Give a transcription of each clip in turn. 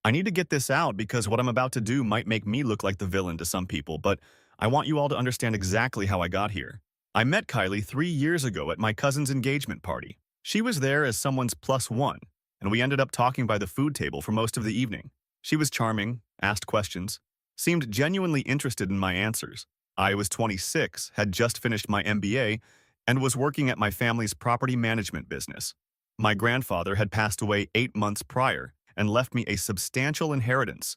I need to get this out because what I'm about to do might make me look like the villain to some people, but I want you all to understand exactly how I got here. I met Kylie 3 years ago at my cousin's engagement party. She was there as someone's plus one, and we ended up talking by the food table for most of the evening. She was charming, asked questions, seemed genuinely interested in my answers. I was 26, had just finished my MBA, and was working at my family's property management business. My grandfather had passed away 8 months prior and left me a substantial inheritance.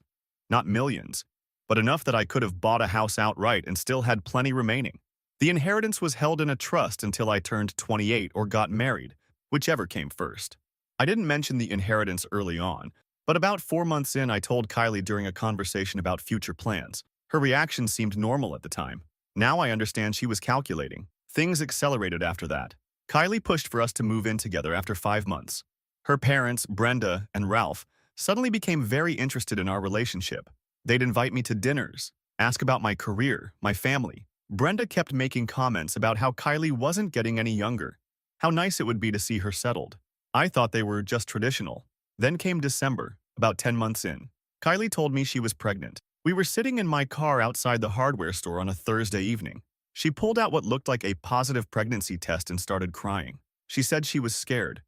Not millions, but enough that I could have bought a house outright and still had plenty remaining. The inheritance was held in a trust until I turned 28 or got married, whichever came first. I didn't mention the inheritance early on, but about 4 months in I told Kylie during a conversation about future plans. Her reaction seemed normal at the time. Now I understand she was calculating. Things accelerated after that. Kylie pushed for us to move in together after 5 months. Her parents, Brenda and Ralph, suddenly became very interested in our relationship. They'd invite me to dinners, ask about my career, my family. Brenda kept making comments about how Kylie wasn't getting any younger, how nice it would be to see her settled. I thought they were just traditional. Then came December, about 10 months in. Kylie told me she was pregnant. We were sitting in my car outside the hardware store on a Thursday evening. She pulled out what looked like a positive pregnancy test and started crying. She said she was scared,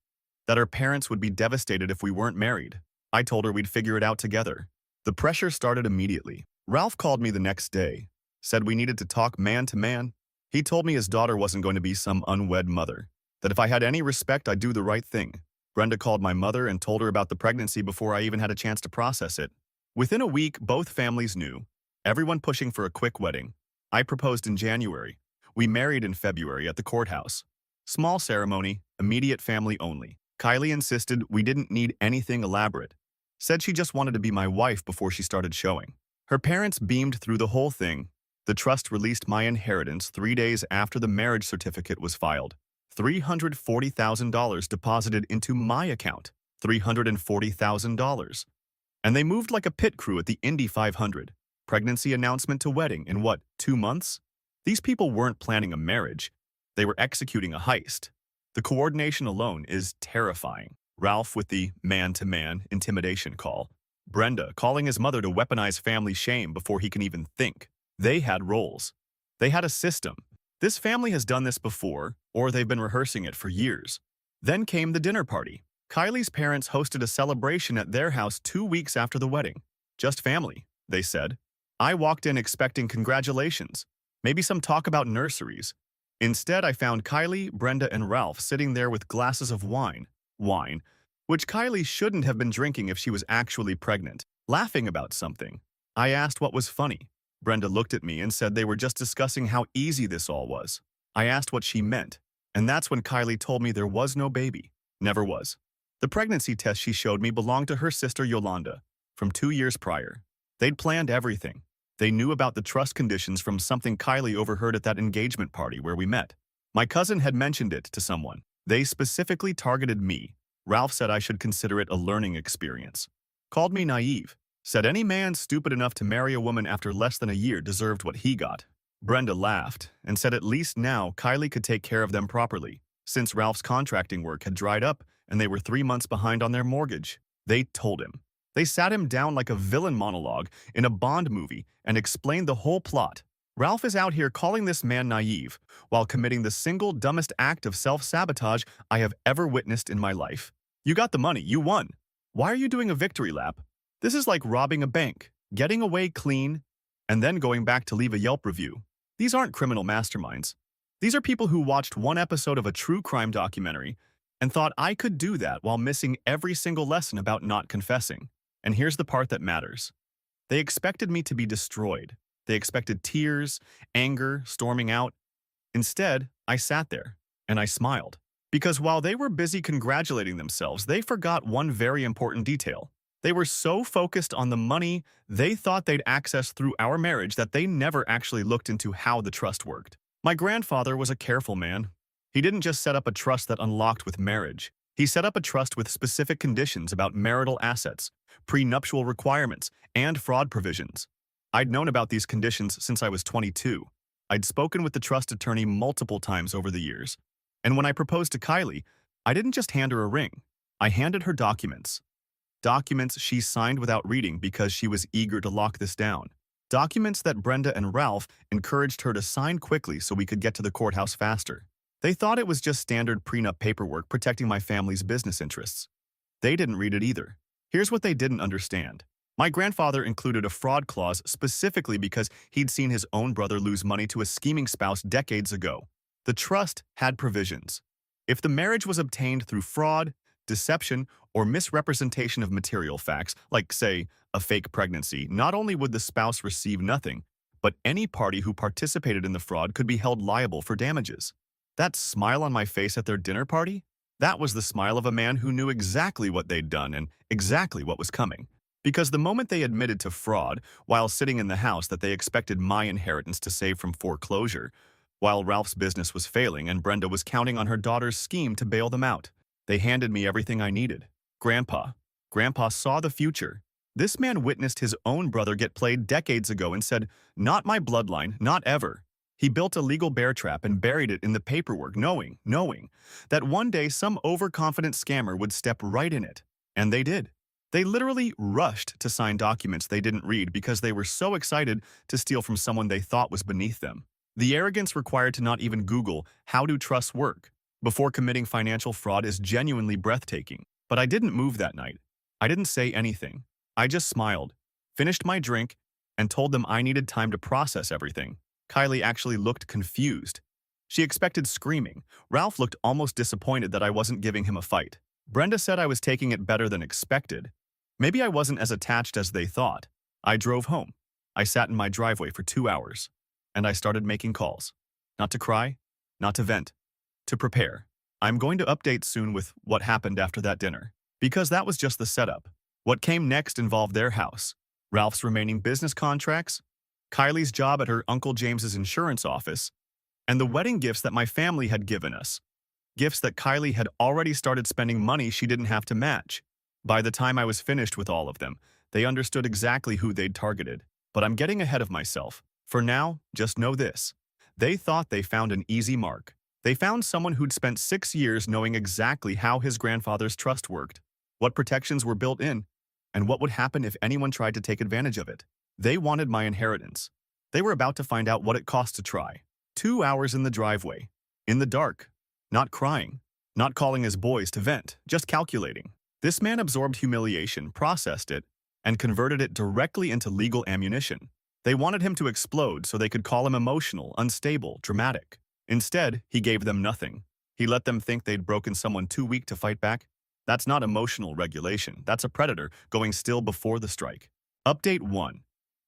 that her parents would be devastated if we weren't married. I told her we'd figure it out together. The pressure started immediately. Ralph called me the next day, said we needed to talk man to man. He told me his daughter wasn't going to be some unwed mother, that if I had any respect, I'd do the right thing. Brenda called my mother and told her about the pregnancy before I even had a chance to process it. Within a week, both families knew, everyone pushing for a quick wedding. I proposed in January. We married in February at the courthouse. Small ceremony, immediate family only. Kylie insisted we didn't need anything elaborate. Said she just wanted to be my wife before she started showing. Her parents beamed through the whole thing. The trust released my inheritance 3 days after the marriage certificate was filed. $340,000 deposited into my account. $340,000. And they moved like a pit crew at the Indy 500. Pregnancy announcement to wedding in what, 2 months? These people weren't planning a marriage. They were executing a heist. The coordination alone is terrifying. Ralph with the man-to-man intimidation call. Brenda calling his mother to weaponize family shame before he can even think. They had roles. They had a system. This family has done this before, or they've been rehearsing it for years. Then came the dinner party. Kylie's parents hosted a celebration at their house 2 weeks after the wedding. Just family, they said. I walked in expecting congratulations, maybe some talk about nurseries. Instead, I found Kylie, Brenda, and Ralph sitting there with glasses of wine, which Kylie shouldn't have been drinking if she was actually pregnant, laughing about something. I asked what was funny. Brenda looked at me and said they were just discussing how easy this all was. I asked what she meant, and that's when Kylie told me there was no baby. Never was. The pregnancy test she showed me belonged to her sister Yolanda, from 2 years prior. They'd planned everything. They knew about the trust conditions from something Kylie overheard at that engagement party where we met. My cousin had mentioned it to someone. They specifically targeted me. Ralph said I should consider it a learning experience. Called me naive. Said any man stupid enough to marry a woman after less than a year deserved what he got. Brenda laughed and said at least now Kylie could take care of them properly, since Ralph's contracting work had dried up and they were 3 months behind on their mortgage. They told him. They sat him down like a villain monologue in a Bond movie and explained the whole plot. Ralph is out here calling this man naive while committing the single dumbest act of self-sabotage I have ever witnessed in my life. You got the money, you won. Why are you doing a victory lap? This is like robbing a bank, getting away clean, and then going back to leave a Yelp review. These aren't criminal masterminds. These are people who watched one episode of a true crime documentary and thought I could do that while missing every single lesson about not confessing. And here's the part that matters. They expected me to be destroyed. They expected tears, anger, storming out. Instead, I sat there, and I smiled. Because while they were busy congratulating themselves, they forgot one very important detail. They were so focused on the money they thought they'd access through our marriage that they never actually looked into how the trust worked. My grandfather was a careful man. He didn't just set up a trust that unlocked with marriage. He set up a trust with specific conditions about marital assets, prenuptial requirements, and fraud provisions. I'd known about these conditions since I was 22. I'd spoken with the trust attorney multiple times over the years. And when I proposed to Kylie, I didn't just hand her a ring. I handed her documents. Documents she signed without reading because she was eager to lock this down. Documents that Brenda and Ralph encouraged her to sign quickly so we could get to the courthouse faster. They thought it was just standard prenup paperwork protecting my family's business interests. They didn't read it either. Here's what they didn't understand. My grandfather included a fraud clause specifically because he'd seen his own brother lose money to a scheming spouse decades ago. The trust had provisions. If the marriage was obtained through fraud, deception, or misrepresentation of material facts, like, say, a fake pregnancy, not only would the spouse receive nothing, but any party who participated in the fraud could be held liable for damages. That smile on my face at their dinner party? That was the smile of a man who knew exactly what they'd done and exactly what was coming. Because the moment they admitted to fraud while sitting in the house that they expected my inheritance to save from foreclosure, while Ralph's business was failing and Brenda was counting on her daughter's scheme to bail them out, they handed me everything I needed. Grandpa saw the future. This man witnessed his own brother get played decades ago and said, "Not my bloodline, not ever." He built a legal bear trap and buried it in the paperwork, knowing that one day some overconfident scammer would step right in it. And they did. They literally rushed to sign documents they didn't read because they were so excited to steal from someone they thought was beneath them. The arrogance required to not even Google "how do trusts work" before committing financial fraud is genuinely breathtaking. But I didn't move that night. I didn't say anything. I just smiled, finished my drink, and told them I needed time to process everything. Kylie actually looked confused. She expected screaming. Ralph looked almost disappointed that I wasn't giving him a fight. Brenda said I was taking it better than expected. Maybe I wasn't as attached as they thought. I drove home. I sat in my driveway for 2 hours, and I started making calls. Not to cry, not to vent, to prepare. I'm going to update soon with what happened after that dinner, because that was just the setup. What came next involved their house, Ralph's remaining business contracts, Kylie's job at her Uncle James's insurance office, and the wedding gifts that my family had given us. Gifts that Kylie had already started spending money she didn't have to match. By the time I was finished with all of them, they understood exactly who they'd targeted. But I'm getting ahead of myself. For now, just know this. They thought they found an easy mark. They found someone who'd spent 6 years knowing exactly how his grandfather's trust worked, what protections were built in, and what would happen if anyone tried to take advantage of it. They wanted my inheritance. They were about to find out what it cost to try. 2 hours in the driveway, in the dark, not crying, not calling his boys to vent, just calculating. This man absorbed humiliation, processed it, and converted it directly into legal ammunition. They wanted him to explode so they could call him emotional, unstable, dramatic. Instead, he gave them nothing. He let them think they'd broken someone too weak to fight back. That's not emotional regulation. That's a predator going still before the strike. Update 1.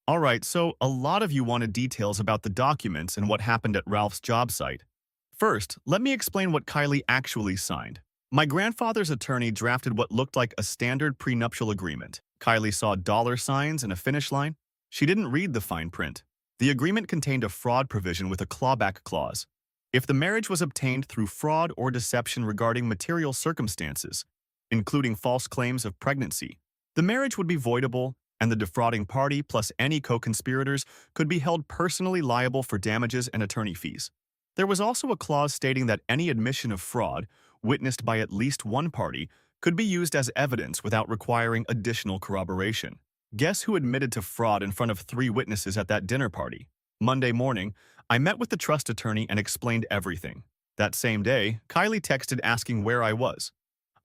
Alright, so a lot of you wanted details about the documents and what happened at Ralph's job site. First, let me explain what Kylie actually signed. My grandfather's attorney drafted what looked like a standard prenuptial agreement. Kylie saw dollar signs and a finish line. She didn't read the fine print. The agreement contained a fraud provision with a clawback clause. If the marriage was obtained through fraud or deception regarding material circumstances, including false claims of pregnancy, the marriage would be voidable, and the defrauding party plus any co-conspirators could be held personally liable for damages and attorney fees. There was also a clause stating that any admission of fraud, witnessed by at least one party, could be used as evidence without requiring additional corroboration. Guess who admitted to fraud in front of 3 witnesses at that dinner party? Monday morning, I met with the trust attorney and explained everything. That same day, Kylie texted asking where I was.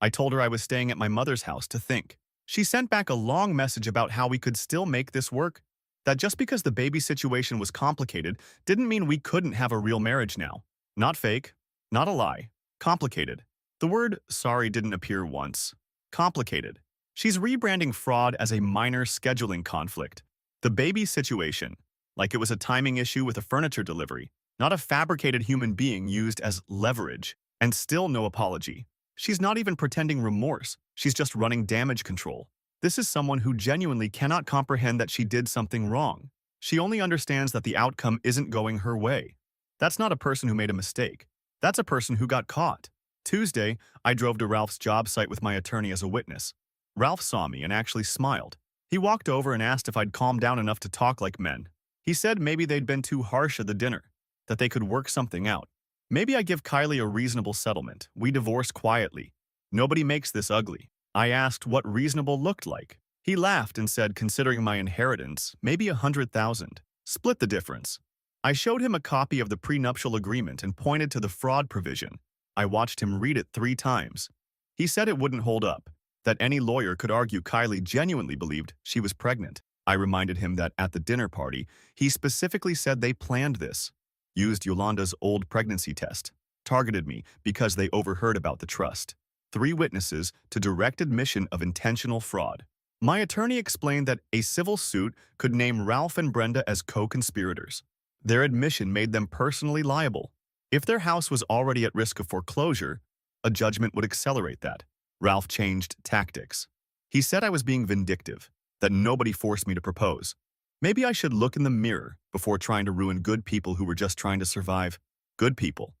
I told her I was staying at my mother's house to think. She sent back a long message about how we could still make this work, that just because the baby situation was complicated didn't mean we couldn't have a real marriage now. Not fake, not a lie, complicated. The word sorry didn't appear once. Complicated. She's rebranding fraud as a minor scheduling conflict. The baby situation, like it was a timing issue with a furniture delivery, not a fabricated human being used as leverage, and still no apology. She's not even pretending remorse, she's just running damage control. This is someone who genuinely cannot comprehend that she did something wrong. She only understands that the outcome isn't going her way. That's not a person who made a mistake. That's a person who got caught. Tuesday, I drove to Ralph's job site with my attorney as a witness. Ralph saw me and actually smiled. He walked over and asked if I'd calm down enough to talk like men. He said maybe they'd been too harsh at the dinner, that they could work something out. Maybe I give Kylie a reasonable settlement. We divorce quietly. Nobody makes this ugly. I asked what reasonable looked like. He laughed and said, considering my inheritance, maybe 100,000. Split the difference. I showed him a copy of the prenuptial agreement and pointed to the fraud provision. I watched him read it 3 times. He said it wouldn't hold up, that any lawyer could argue Kylie genuinely believed she was pregnant. I reminded him that at the dinner party, he specifically said they planned this, used Yolanda's old pregnancy test, targeted me because they overheard about the trust. 3 witnesses to direct admission of intentional fraud. My attorney explained that a civil suit could name Ralph and Brenda as co-conspirators. Their admission made them personally liable. If their house was already at risk of foreclosure, a judgment would accelerate that. Ralph changed tactics. He said I was being vindictive, that nobody forced me to propose. Maybe I should look in the mirror before trying to ruin good people who were just trying to survive. Good people.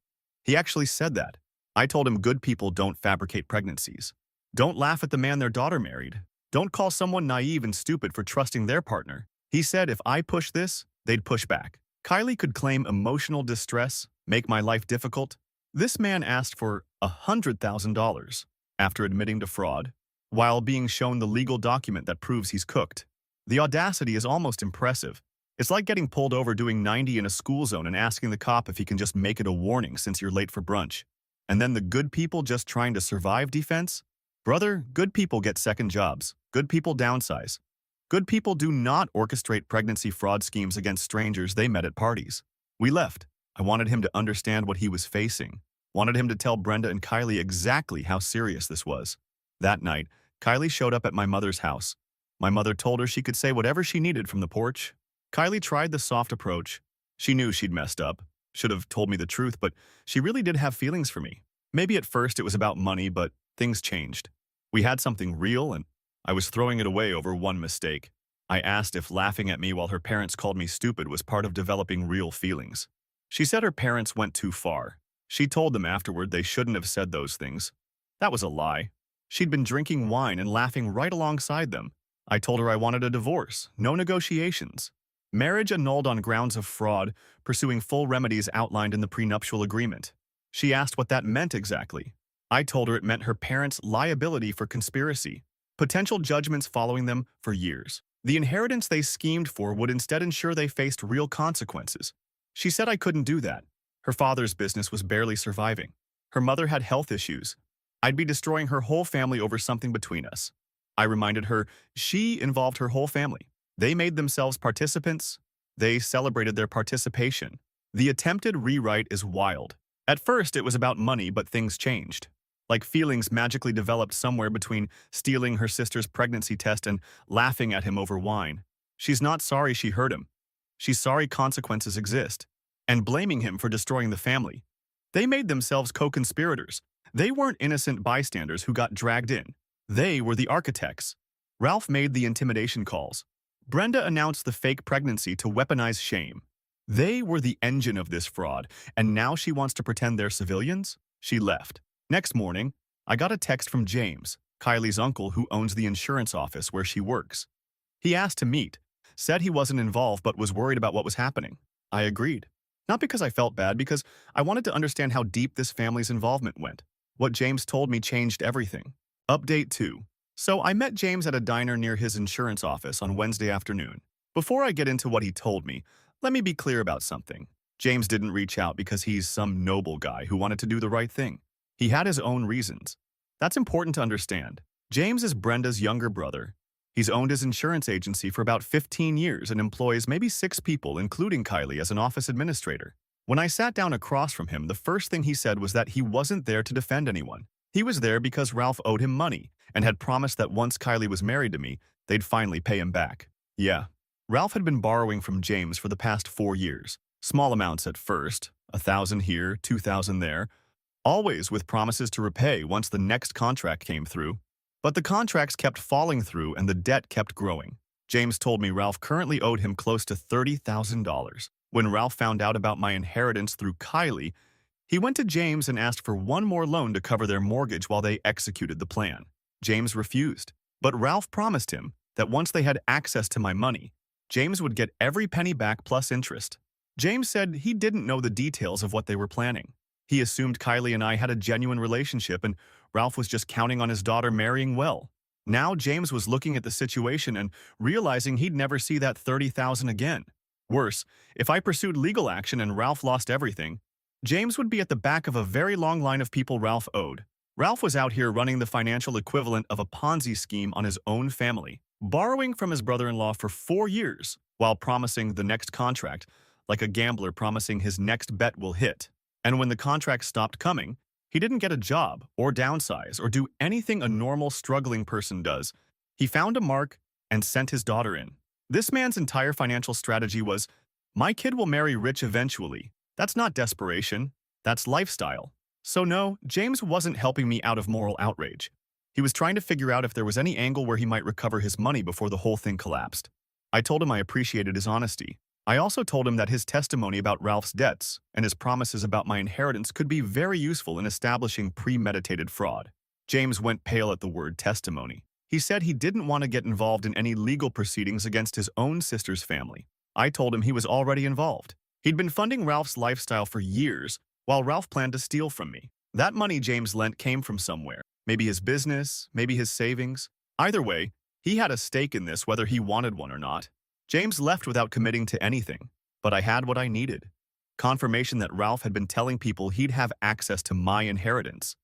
He actually said that. I told him good people don't fabricate pregnancies. Don't laugh at the man their daughter married. Don't call someone naive and stupid for trusting their partner. He said if I push this, they'd push back. Kylie could claim emotional distress, make my life difficult. This man asked for $100,000 after admitting to fraud, while being shown the legal document that proves he's cooked. The audacity is almost impressive. It's like getting pulled over doing 90 in a school zone and asking the cop if he can just make it a warning since you're late for brunch. And then the good people just trying to survive defense? Brother, good people get second jobs. Good people downsize. Good people do not orchestrate pregnancy fraud schemes against strangers they met at parties. We left. I wanted him to understand what he was facing. Wanted him to tell Brenda and Kylie exactly how serious this was. That night, Kylie showed up at my mother's house. My mother told her she could say whatever she needed from the porch. Kylie tried the soft approach. She knew she'd messed up. Should have told me the truth, but she really did have feelings for me. Maybe at first it was about money, but things changed. We had something real, and I was throwing it away over one mistake. I asked if laughing at me while her parents called me stupid was part of developing real feelings. She said her parents went too far. She told them afterward they shouldn't have said those things. That was a lie. She'd been drinking wine and laughing right alongside them. I told her I wanted a divorce, no negotiations. Marriage annulled on grounds of fraud, pursuing full remedies outlined in the prenuptial agreement. She asked what that meant exactly. I told her it meant her parents' liability for conspiracy, potential judgments following them for years. The inheritance they schemed for would instead ensure they faced real consequences. She said I couldn't do that. Her father's business was barely surviving. Her mother had health issues. I'd be destroying her whole family over something between us. I reminded her she involved her whole family. They made themselves participants. They celebrated their participation. The attempted rewrite is wild. At first, it was about money, but things changed. Like feelings magically developed somewhere between stealing her sister's pregnancy test and laughing at him over wine. She's not sorry she hurt him. She's sorry consequences exist, and blaming him for destroying the family. They made themselves co-conspirators. They weren't innocent bystanders who got dragged in. They were the architects. Ralph made the intimidation calls. Brenda announced the fake pregnancy to weaponize shame. They were the engine of this fraud, and now she wants to pretend they're civilians? She left. Next morning, I got a text from James, Kylie's uncle who owns the insurance office where she works. He asked to meet, said he wasn't involved but was worried about what was happening. I agreed. Not because I felt bad, because I wanted to understand how deep this family's involvement went. What James told me changed everything. Update 2. So I met James at a diner near his insurance office on Wednesday afternoon. Before I get into what he told me, let me be clear about something. James didn't reach out because he's some noble guy who wanted to do the right thing. He had his own reasons. That's important to understand. James is Brenda's younger brother. He's owned his insurance agency for about 15 years and employs maybe 6 people, including Kylie, as an office administrator. When I sat down across from him, the first thing he said was that he wasn't there to defend anyone. He was there because Ralph owed him money and had promised that once Kylie was married to me, they'd finally pay him back. Yeah, Ralph had been borrowing from James for the past 4 years. Small amounts at first, 1,000 here, 2,000 there, always with promises to repay once the next contract came through. But the contracts kept falling through and the debt kept growing. James told me Ralph currently owed him close to $30,000. When Ralph found out about my inheritance through Kylie, he went to James and asked for one more loan to cover their mortgage while they executed the plan. James refused, but Ralph promised him that once they had access to my money, James would get every penny back plus interest. James said he didn't know the details of what they were planning. He assumed Kylie and I had a genuine relationship, and Ralph was just counting on his daughter marrying well. Now James was looking at the situation and realizing he'd never see that 30,000 again. Worse, if I pursued legal action and Ralph lost everything, James would be at the back of a very long line of people Ralph owed. Ralph was out here running the financial equivalent of a Ponzi scheme on his own family, borrowing from his brother-in-law for 4 years while promising the next contract, like a gambler promising his next bet will hit. And when the contract stopped coming, he didn't get a job or downsize or do anything a normal struggling person does. He found a mark and sent his daughter in. This man's entire financial strategy was, my kid will marry rich eventually. That's not desperation, that's lifestyle. So no, James wasn't helping me out of moral outrage. He was trying to figure out if there was any angle where he might recover his money before the whole thing collapsed. I told him I appreciated his honesty. I also told him that his testimony about Ralph's debts and his promises about my inheritance could be very useful in establishing premeditated fraud. James went pale at the word testimony. He said he didn't want to get involved in any legal proceedings against his own sister's family. I told him he was already involved. He'd been funding Ralph's lifestyle for years, while Ralph planned to steal from me. That money James lent came from somewhere. Maybe his business, maybe his savings. Either way, he had a stake in this whether he wanted one or not. James left without committing to anything, but I had what I needed. Confirmation that Ralph had been telling people he'd have access to my inheritance.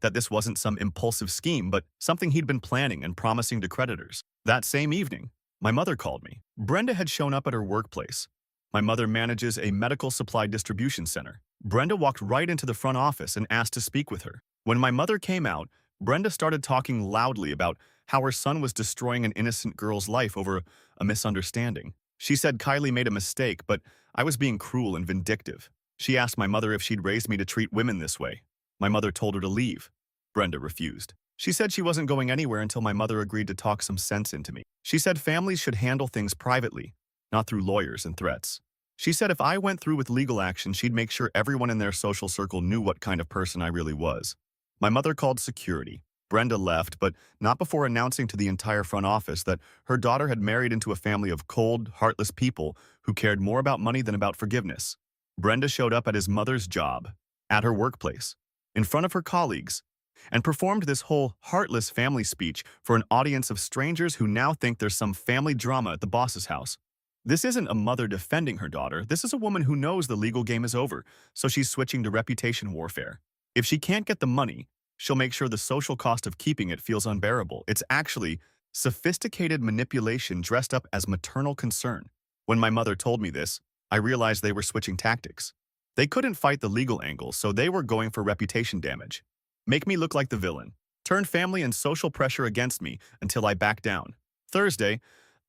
That this wasn't some impulsive scheme, but something he'd been planning and promising to creditors. That same evening, my mother called me. Brenda had shown up at her workplace. My mother manages a medical supply distribution center. Brenda walked right into the front office and asked to speak with her. When my mother came out, Brenda started talking loudly about how her son was destroying an innocent girl's life over a misunderstanding. She said Kylie made a mistake, but I was being cruel and vindictive. She asked my mother if she'd raised me to treat women this way. My mother told her to leave. Brenda refused. She said she wasn't going anywhere until my mother agreed to talk some sense into me. She said families should handle things privately, not through lawyers and threats. She said if I went through with legal action, she'd make sure everyone in their social circle knew what kind of person I really was. My mother called security. Brenda left, but not before announcing to the entire front office that her daughter had married into a family of cold, heartless people who cared more about money than about forgiveness. Brenda showed up at his mother's job, at her workplace, in front of her colleagues, and performed this whole heartless family speech for an audience of strangers who now think there's some family drama at the boss's house. This isn't a mother defending her daughter. This is a woman who knows the legal game is over, so she's switching to reputation warfare. If she can't get the money, she'll make sure the social cost of keeping it feels unbearable. It's actually sophisticated manipulation dressed up as maternal concern. When my mother told me this, I realized they were switching tactics. They couldn't fight the legal angle, so they were going for reputation damage. Make me look like the villain. Turn family and social pressure against me until I back down. Thursday,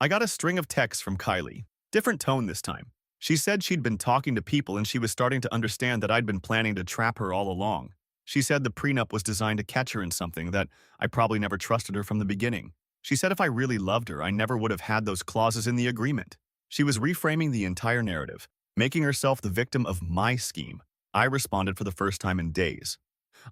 I got a string of texts from Kylie. Different tone this time. She said she'd been talking to people and she was starting to understand that I'd been planning to trap her all along. She said the prenup was designed to catch her in something that I probably never trusted her from the beginning. She said if I really loved her, I never would have had those clauses in the agreement. She was reframing the entire narrative, making herself the victim of my scheme. I responded for the first time in days.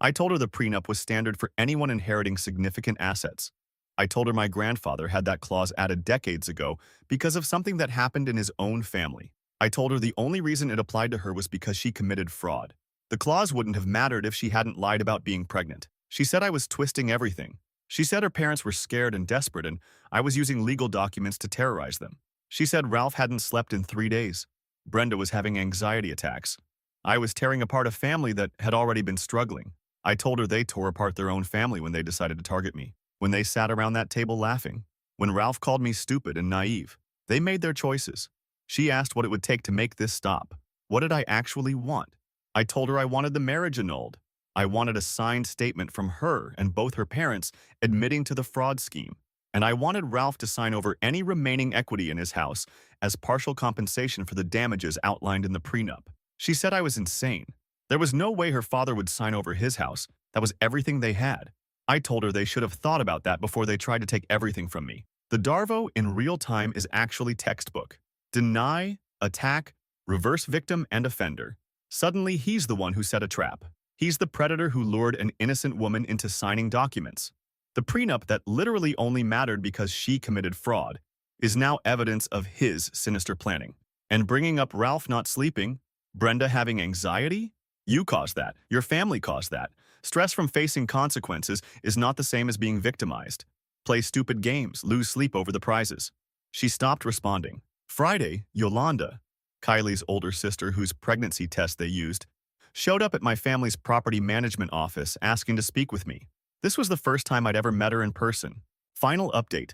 I told her the prenup was standard for anyone inheriting significant assets. I told her my grandfather had that clause added decades ago because of something that happened in his own family. I told her the only reason it applied to her was because she committed fraud. The clause wouldn't have mattered if she hadn't lied about being pregnant. She said I was twisting everything. She said her parents were scared and desperate and I was using legal documents to terrorize them. She said Ralph hadn't slept in 3 days. Brenda was having anxiety attacks. I was tearing apart a family that had already been struggling. I told her they tore apart their own family when they decided to target me. When they sat around that table laughing. When Ralph called me stupid and naive. They made their choices. She asked what it would take to make this stop. What did I actually want? I told her I wanted the marriage annulled. I wanted a signed statement from her and both her parents admitting to the fraud scheme. And I wanted Ralph to sign over any remaining equity in his house as partial compensation for the damages outlined in the prenup. She said I was insane. There was no way her father would sign over his house. That was everything they had. I told her they should have thought about that before they tried to take everything from me. The Darvo in real time is actually textbook. Deny, attack, reverse victim and offender. Suddenly, he's the one who set a trap. He's the predator who lured an innocent woman into signing documents. The prenup that literally only mattered because she committed fraud is now evidence of his sinister planning. And bringing up Ralph not sleeping, Brenda having anxiety? You caused that. Your family caused that. Stress from facing consequences is not the same as being victimized. Play stupid games, lose sleep over the prizes. She stopped responding. Friday, Yolanda, Kylie's older sister whose pregnancy test they used, showed up at my family's property management office asking to speak with me. This was the first time I'd ever met her in person. Final update.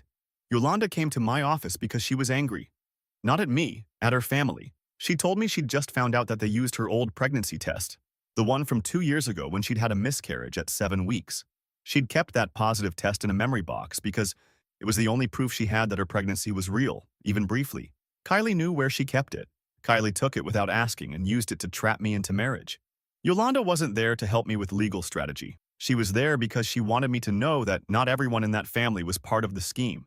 Yolanda came to my office because she was angry. Not at me, at her family. She told me she'd just found out that they used her old pregnancy test, the one from 2 years ago when she'd had a miscarriage at 7 weeks. She'd kept that positive test in a memory box because it was the only proof she had that her pregnancy was real, even briefly. Kylie knew where she kept it. Kylie took it without asking and used it to trap me into marriage. Yolanda wasn't there to help me with legal strategy. She was there because she wanted me to know that not everyone in that family was part of the scheme.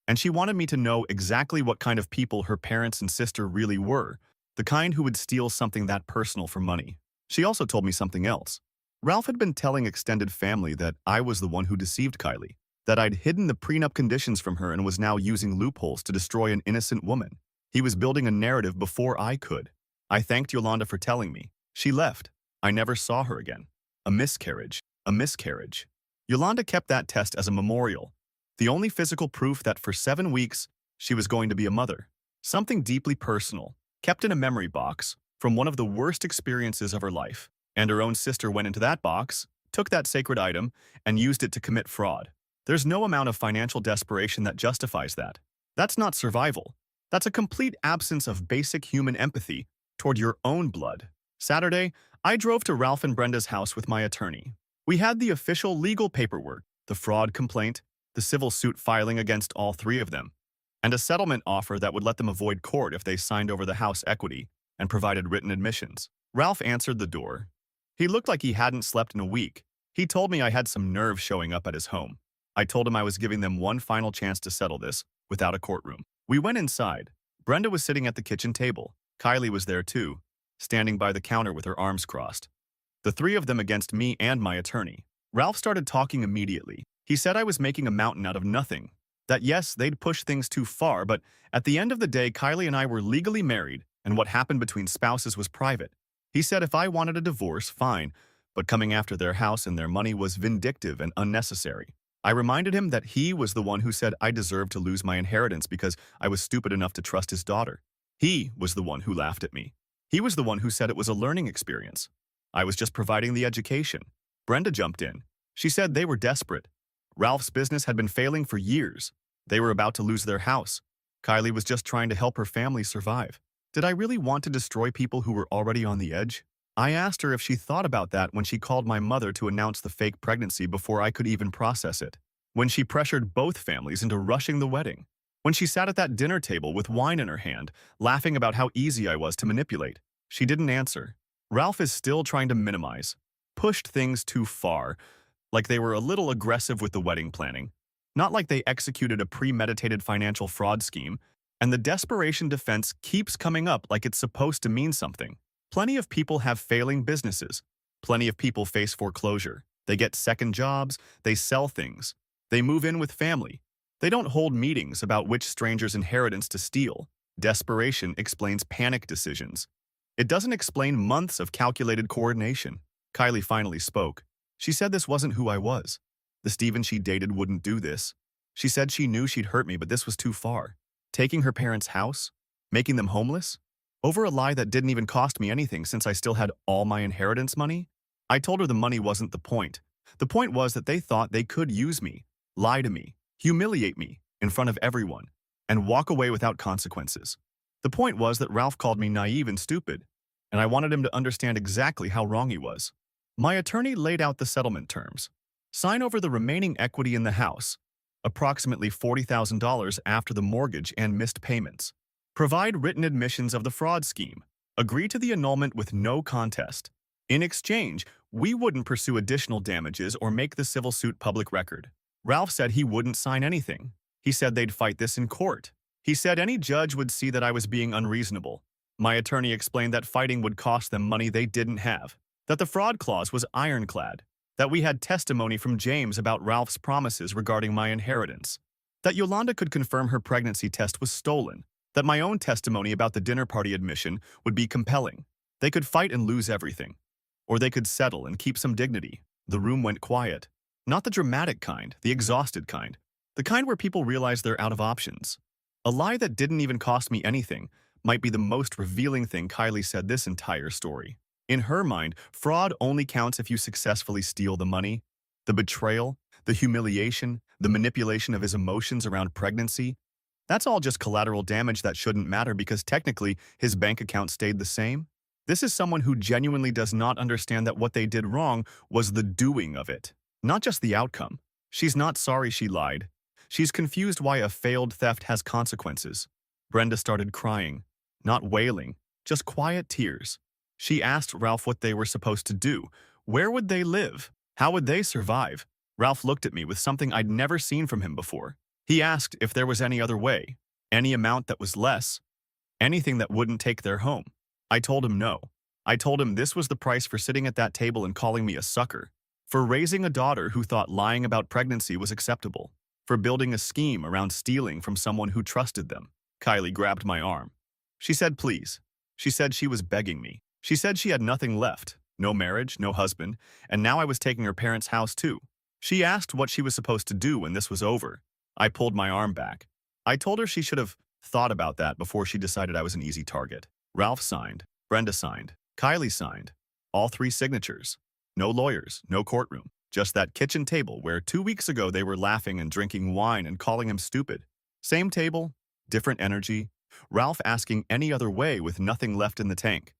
And she wanted me to know exactly what kind of people her parents and sister really were, the kind who would steal something that personal for money. She also told me something else. Ralph had been telling extended family that I was the one who deceived Kylie, that I'd hidden the prenup conditions from her and was now using loopholes to destroy an innocent woman. He was building a narrative before I could. I thanked Yolanda for telling me. She left. I never saw her again. A miscarriage. A miscarriage. Yolanda kept that test as a memorial, the only physical proof that for 7 weeks she was going to be a mother. Something deeply personal, kept in a memory box from one of the worst experiences of her life. And her own sister went into that box, took that sacred item, and used it to commit fraud. There's no amount of financial desperation that justifies that. That's not survival. That's a complete absence of basic human empathy toward your own blood. Saturday, I drove to Ralph and Brenda's house with my attorney. We had the official legal paperwork, the fraud complaint, the civil suit filing against all 3 of them, and a settlement offer that would let them avoid court if they signed over the house equity and provided written admissions. Ralph answered the door. He looked like he hadn't slept in a week. He told me I had some nerve showing up at his home. I told him I was giving them one final chance to settle this without a courtroom. We went inside. Brenda was sitting at the kitchen table. Kylie was there too, standing by the counter with her arms crossed. The 3 of them against me and my attorney. Ralph started talking immediately. He said I was making a mountain out of nothing. That yes, they'd push things too far, but at the end of the day, Kylie and I were legally married, and what happened between spouses was private. He said if I wanted a divorce, fine, but coming after their house and their money was vindictive and unnecessary. I reminded him that he was the one who said I deserved to lose my inheritance because I was stupid enough to trust his daughter. He was the one who laughed at me. He was the one who said it was a learning experience. I was just providing the education. Brenda jumped in. She said they were desperate. Ralph's business had been failing for years. They were about to lose their house. Kylie was just trying to help her family survive. Did I really want to destroy people who were already on the edge? I asked her if she thought about that when she called my mother to announce the fake pregnancy before I could even process it. When she pressured both families into rushing the wedding. When she sat at that dinner table with wine in her hand, laughing about how easy I was to manipulate. She didn't answer. Ralph is still trying to minimize. Pushed things too far, like they were a little aggressive with the wedding planning. Not like they executed a premeditated financial fraud scheme, and the desperation defense keeps coming up like it's supposed to mean something. Plenty of people have failing businesses. Plenty of people face foreclosure. They get second jobs, they sell things. They move in with family. They don't hold meetings about which stranger's inheritance to steal. Desperation explains panic decisions. It doesn't explain months of calculated coordination. Kylie finally spoke. She said this wasn't who I was. The Steven she dated wouldn't do this. She said she knew she'd hurt me, but this was too far. Taking her parents' house? Making them homeless? Over a lie that didn't even cost me anything since I still had all my inheritance money? I told her the money wasn't the point. The point was that they thought they could use me, lie to me, humiliate me in front of everyone, and walk away without consequences. The point was that Ralph called me naive and stupid, and I wanted him to understand exactly how wrong he was. My attorney laid out the settlement terms. Sign over the remaining equity in the house, approximately $40,000 after the mortgage and missed payments. Provide written admissions of the fraud scheme. Agree to the annulment with no contest. In exchange, we wouldn't pursue additional damages or make the civil suit public record. Ralph said he wouldn't sign anything. He said they'd fight this in court. He said any judge would see that I was being unreasonable. My attorney explained that fighting would cost them money they didn't have, that the fraud clause was ironclad, that we had testimony from James about Ralph's promises regarding my inheritance, that Yolanda could confirm her pregnancy test was stolen, that my own testimony about the dinner party admission would be compelling. They could fight and lose everything, or they could settle and keep some dignity. The room went quiet. Not the dramatic kind, the exhausted kind. The kind where people realize they're out of options. A lie that didn't even cost me anything might be the most revealing thing Kylie said this entire story. In her mind, fraud only counts if you successfully steal the money. The betrayal, the humiliation, the manipulation of his emotions around pregnancy, that's all just collateral damage that shouldn't matter because technically his bank account stayed the same. This is someone who genuinely does not understand that what they did wrong was the doing of it, not just the outcome. She's not sorry she lied. She's confused why a failed theft has consequences. Brenda started crying, not wailing, just quiet tears. She asked Ralph what they were supposed to do. Where would they live? How would they survive? Ralph looked at me with something I'd never seen from him before. He asked if there was any other way, any amount that was less, anything that wouldn't take their home. I told him no. I told him this was the price for sitting at that table and calling me a sucker, for raising a daughter who thought lying about pregnancy was acceptable, for building a scheme around stealing from someone who trusted them. Kylie grabbed my arm. She said please. She said she was begging me. She said she had nothing left, no marriage, no husband, and now I was taking her parents' house too. She asked what she was supposed to do when this was over. I pulled my arm back. I told her she should have thought about that before she decided I was an easy target. Ralph signed. Brenda signed. Kylie signed. All 3 signatures. No lawyers, no courtroom. Just that kitchen table where 2 weeks ago they were laughing and drinking wine and calling him stupid. Same table, different energy. Ralph asking any other way with nothing left in the tank.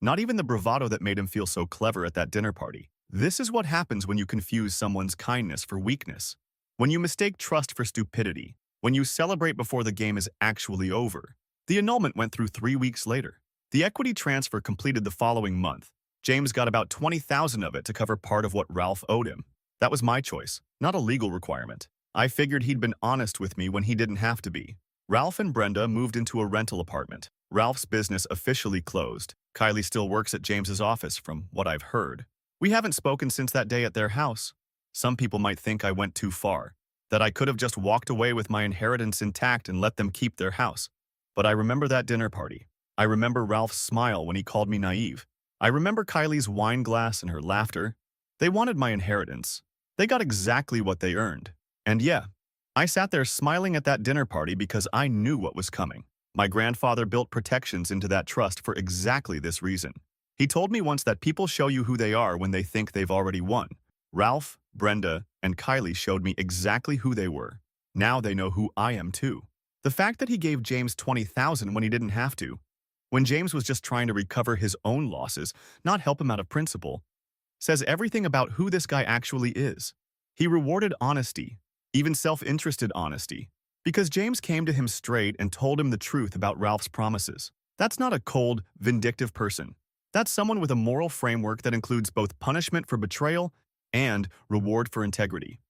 Not even the bravado that made him feel so clever at that dinner party. This is what happens when you confuse someone's kindness for weakness. When you mistake trust for stupidity. When you celebrate before the game is actually over. The annulment went through 3 weeks later. The equity transfer completed the following month. James got about $20,000 of it to cover part of what Ralph owed him. That was my choice, not a legal requirement. I figured he'd been honest with me when he didn't have to be. Ralph and Brenda moved into a rental apartment. Ralph's business officially closed. Kylie still works at James's office, from what I've heard. We haven't spoken since that day at their house. Some people might think I went too far, that I could have just walked away with my inheritance intact and let them keep their house. But I remember that dinner party. I remember Ralph's smile when he called me naive. I remember Kylie's wine glass and her laughter. They wanted my inheritance. They got exactly what they earned. And yeah, I sat there smiling at that dinner party because I knew what was coming. My grandfather built protections into that trust for exactly this reason. He told me once that people show you who they are when they think they've already won. Ralph, Brenda, and Kylie showed me exactly who they were. Now they know who I am too. The fact that he gave James $20,000 when he didn't have to, when James was just trying to recover his own losses, not help him out of principle, says everything about who this guy actually is. He rewarded honesty, even self-interested honesty, because James came to him straight and told him the truth about Ralph's promises. That's not a cold, vindictive person. That's someone with a moral framework that includes both punishment for betrayal and reward for integrity.